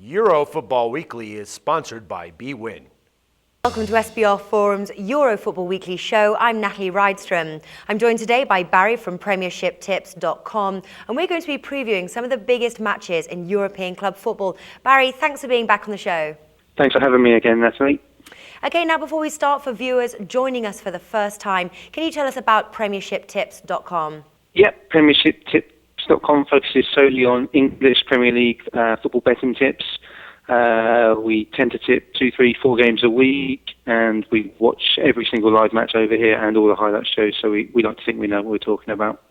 Euro Football Weekly is sponsored by bwin. Welcome to SBRForum's Euro Football Weekly show. I'm Natalie Rydström. I'm joined today by Barrie from premiershiptips.com, and we're going to be previewing some of the biggest matches in European club football. Barrie, thanks for being back on the show. Thanks for having me again, Natalie. Okay, now before we start, for viewers joining us for the first time, can you tell us about premiershiptips.com? Yep, premiershiptips.com focuses solely on English Premier League football betting tips. We tend to tip 2, 3, 4 games a week, and we watch every single live match over here and all the highlight shows, so we like to think we know what we're talking about.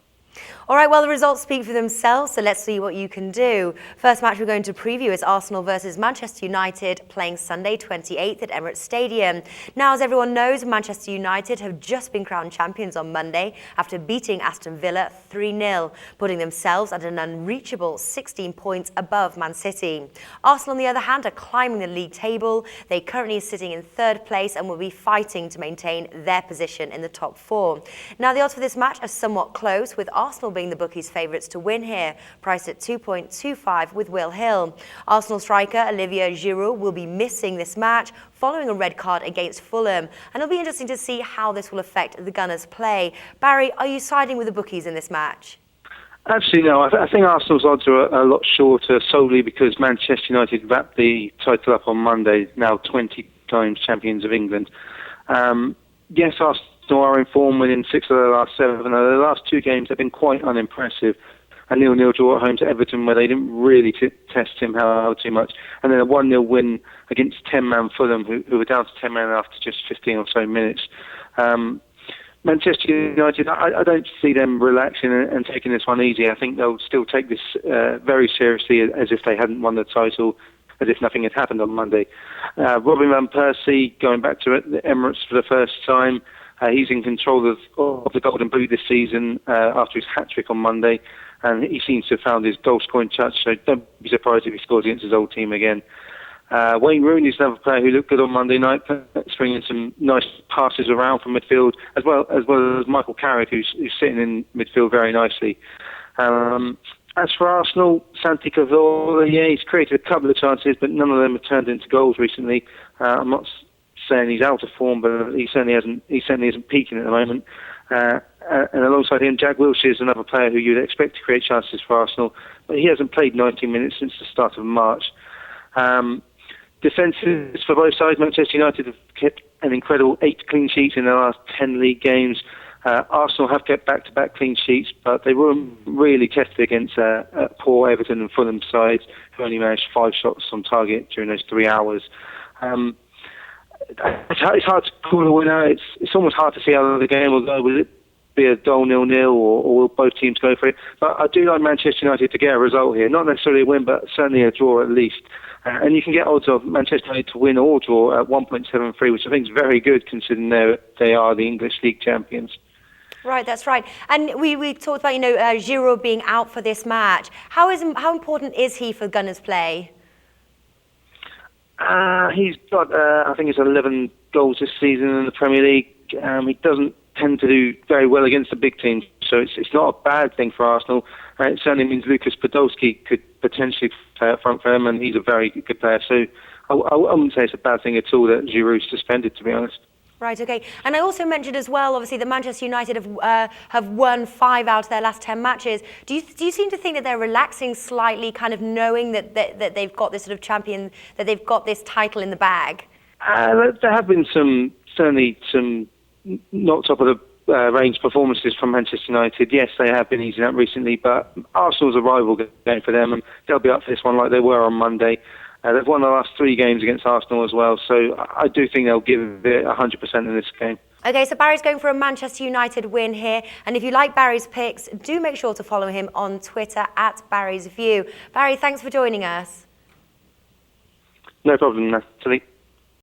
All right, well, the results speak for themselves, so let's see what you can do. First match we're going to preview is Arsenal versus Manchester United, playing Sunday 28th at Emirates Stadium. Now, as everyone knows, Manchester United have just been crowned champions on Monday after beating Aston Villa 3-0, putting themselves at an unreachable 16 points above Man City. Arsenal, on the other hand, are climbing the league table. They currently are sitting in third place and will be fighting to maintain their position in the top 4. Now, the odds for this match are somewhat close, with Arsenal being the bookies' favourites to win here, priced at 2.25 with Will Hill. Arsenal striker Olivier Giroud will be missing this match following a red card against Fulham, and it'll be interesting to see how this will affect the Gunners' play. Barrie, are you siding with the bookies in this match? Actually, no. I think Arsenal's odds are a lot shorter, solely because Manchester United wrapped the title up on Monday, now 20 times champions of England. Yes, Arsenal are in form, winning 6 of their last 7. The last 2 games have been quite unimpressive. A 0-0 draw at home to Everton, where they didn't really test Tim Howard too much, and then a 1-0 win against 10-man Fulham, who were down to 10 men after just 15 or so minutes. Manchester United, I don't see them relaxing and taking this one easy. I think they'll still take this very seriously, as if they hadn't won the title, as if nothing had happened on Monday. Robin van Persie going back to the Emirates for the first time. He's in control of the Golden Boot this season after his hat-trick on Monday, and he seems to have found his goal-scoring touch, so don't be surprised if he scores against his old team again. Wayne Rooney's another player who looked good on Monday night, stringing some nice passes around from midfield, as well as Michael Carrick, who's sitting in midfield very nicely. As for Arsenal, Santi Cazorla, he's created a couple of chances, but none of them have turned into goals recently. I'm not saying he's out of form, but he certainly isn't peaking at the moment. And alongside him, Jack Wilshere is another player who you'd expect to create chances for Arsenal, but he hasn't played 90 minutes since the start of March. Defences for both sides. Manchester United have kept an incredible 8 clean sheets in their last 10 league games. Arsenal have kept back-to-back clean sheets, but they were really tested against poor Everton and Fulham sides, who only managed 5 shots on target during those 3 hours. It's hard to call a winner. It's almost hard to see how the game will go. Will it be a dull 0-0, or will both teams go for it? But I do like Manchester United to get a result here. Not necessarily a win, but certainly a draw at least. And you can get odds of Manchester United to win or draw at 1.73, which I think is very good considering they are the English League champions. Right, that's right. And we talked about Giroud being out for this match. How important is he for Gunners' play? He's got, I think it's 11 goals this season in the Premier League. He doesn't tend to do very well against the big teams, so it's not a bad thing for Arsenal. It certainly means Lucas Podolski could potentially play up front for him, and he's a very good player. So I wouldn't say it's a bad thing at all that Giroud's suspended, to be honest. Right, okay. And I also mentioned as well, obviously, that Manchester United have won 5 out of their last 10 matches. Do you seem to think that they're relaxing slightly, kind of knowing that they've got this sort of champion, that they've got this title in the bag? There have been certainly some not top of the range performances from Manchester United. Yes, they have been easing up recently, but Arsenal's a rival game for them, and they'll be up for this one like they were on Monday. They've won the last 3 games against Arsenal as well, so I do think they'll give it 100% in this game. Okay, so Barrie's going for a Manchester United win here, and if you like Barrie's picks, do make sure to follow him on Twitter at Barrie's View. Barrie, thanks for joining us. No problem, Natalie.